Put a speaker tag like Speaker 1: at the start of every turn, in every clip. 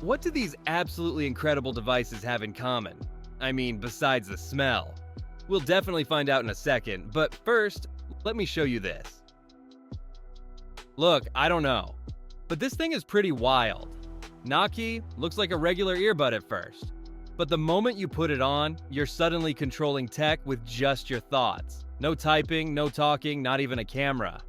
Speaker 1: what do these absolutely incredible devices have in common? I mean, besides the smell. We'll definitely find out in a second, but first, let me show you this. Look, I don't know, but this thing is pretty wild. Naki looks like a regular earbud at first, but the moment you put it on, you're suddenly controlling tech with just your thoughts. No typing, no talking, not even a camera.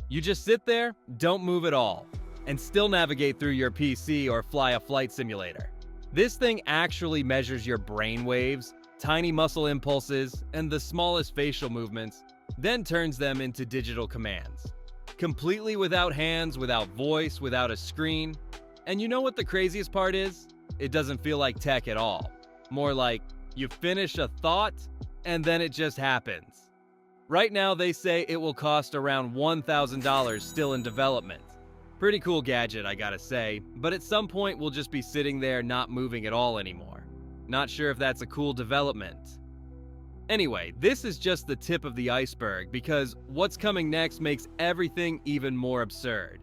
Speaker 1: You just sit there, don't move at all, and still navigate through your PC or fly a flight simulator. This thing actually measures your brain waves, tiny muscle impulses, and the smallest facial movements, then turns them into digital commands. Completely without hands, without voice, without a screen. And you know what the craziest part is? It doesn't feel like tech at all. More like you finish a thought, and then it just happens. Right now, they say it will cost around $1,000 still in development. Pretty cool gadget, I gotta say, but at some point we'll just be sitting there not moving at all anymore. Not sure if that's a cool development. Anyway, this is just the tip of the iceberg because what's coming next makes everything even more absurd.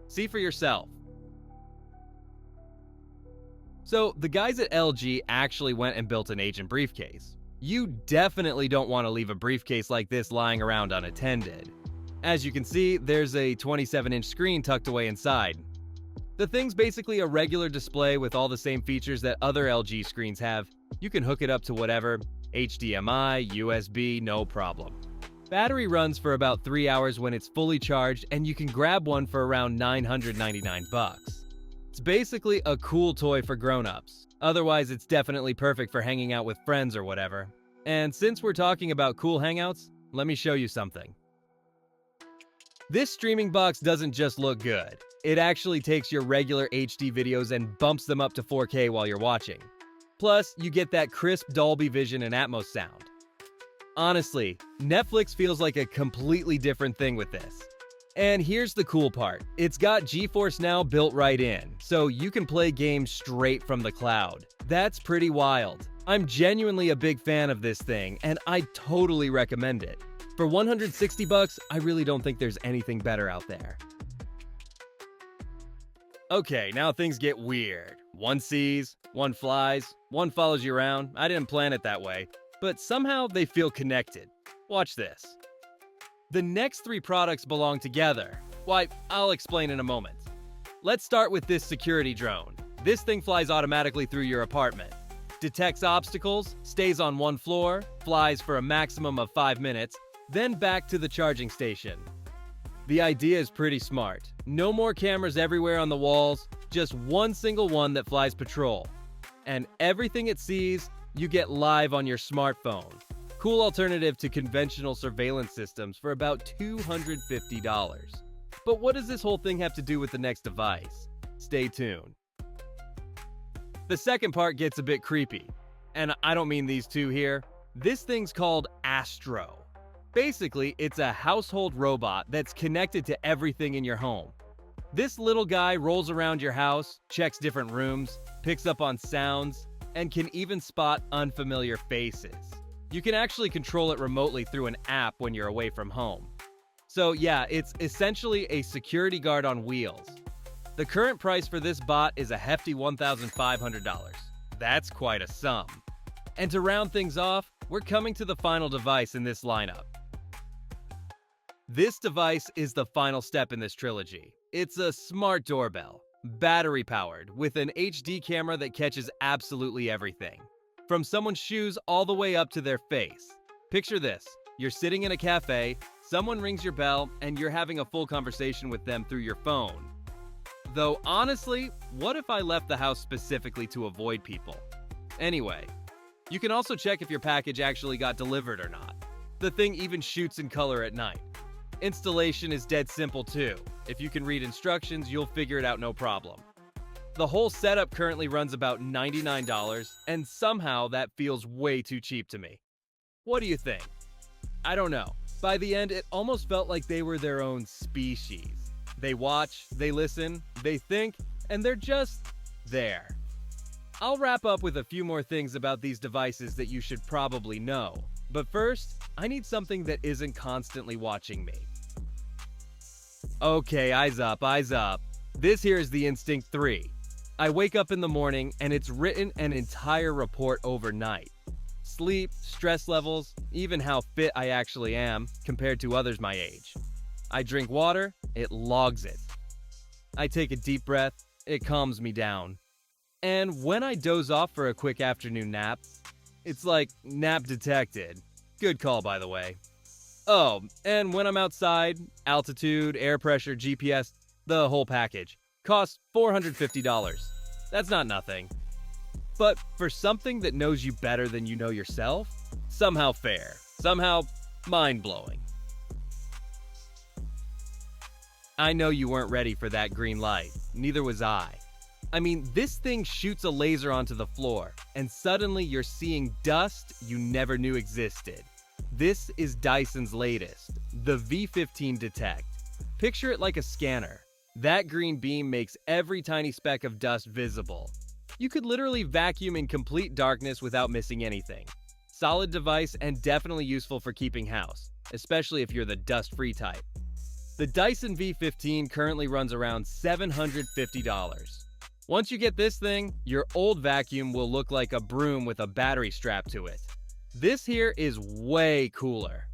Speaker 1: See for yourself. So, the guys at LG actually went and built an agent briefcase. You definitely don't want to leave a briefcase like this lying around unattended. As you can see, there's a 27-inch screen tucked away inside. The thing's basically a regular display with all the same features that other LG screens have. You can hook it up to whatever, HDMI, USB, no problem. Battery runs for about 3 hours when it's fully charged, and you can grab one for around $999. It's basically a cool toy for grown-ups. Otherwise, it's definitely perfect for hanging out with friends or whatever. And since we're talking about cool hangouts, let me show you something. This streaming box doesn't just look good. It actually takes your regular HD videos and bumps them up to 4K while you're watching. Plus, you get that crisp Dolby Vision and Atmos sound. Honestly, Netflix feels like a completely different thing with this. And here's the cool part. It's got GeForce Now built right in, so you can play games straight from the cloud. That's pretty wild. I'm genuinely a big fan of this thing, and I totally recommend it. For $160, I really don't think there's anything better out there. Okay, now things get weird. One sees, one flies, one follows you around. I didn't plan it that way, but somehow they feel connected. Watch this. The next three products belong together. Why, I'll explain in a moment. Let's start with this security drone. This thing flies automatically through your apartment. Detects obstacles, stays on one floor, flies for a maximum of 5 minutes, then back to the charging station. The idea is pretty smart. No more cameras everywhere on the walls, just one single one that flies patrol. And everything it sees, you get live on your smartphone. Cool alternative to conventional surveillance systems for about $250. But what does this whole thing have to do with the next device? Stay tuned. The second part gets a bit creepy. And I don't mean these two here. This thing's called Astro. Basically, it's a household robot that's connected to everything in your home. This little guy rolls around your house, checks different rooms, picks up on sounds, and can even spot unfamiliar faces. You can actually control it remotely through an app when you're away from home. So yeah, it's essentially a security guard on wheels. The current price for this bot is a hefty $1,500. That's quite a sum. And to round things off, we're coming to the final device in this lineup. This device is the final step in this trilogy. It's a smart doorbell, battery-powered, with an HD camera that catches absolutely everything. From someone's shoes all the way up to their face. Picture this. You're sitting in a cafe, someone rings your bell, and you're having a full conversation with them through your phone. Though honestly, what if I left the house specifically to avoid people? Anyway, you can also check if your package actually got delivered or not. The thing even shoots in color at night. Installation is dead simple too. If you can read instructions, you'll figure it out no problem. The whole setup currently runs about $99, and somehow that feels way too cheap to me. What do you think? I don't know. By the end, it almost felt like they were their own species. They watch, they listen, they think, and they're just there. I'll wrap up with a few more things about these devices that you should probably know. But first, I need something that isn't constantly watching me. Okay, eyes up, eyes up. This here is the Instinct 3. I wake up in the morning and it's written an entire report overnight. Sleep, stress levels, even how fit I actually am compared to others my age. I drink water, it logs it. I take a deep breath, it calms me down. And when I doze off for a quick afternoon nap, it's like nap detected. Good call, by the way. Oh, and when I'm outside, altitude, air pressure, GPS, the whole package. Costs $450. That's not nothing. But for something that knows you better than you know yourself, somehow fair. Somehow mind-blowing. I know you weren't ready for that green light. Neither was I. I mean, this thing shoots a laser onto the floor, and suddenly you're seeing dust you never knew existed. This is Dyson's latest, the V15 Detect. Picture it like a scanner. That green beam makes every tiny speck of dust visible. You could literally vacuum in complete darkness without missing anything. Solid device and definitely useful for keeping house, especially if you're the dust-free type. The Dyson V15 currently runs around $750. Once you get this thing, your old vacuum will look like a broom with a battery strapped to it. This here is way cooler.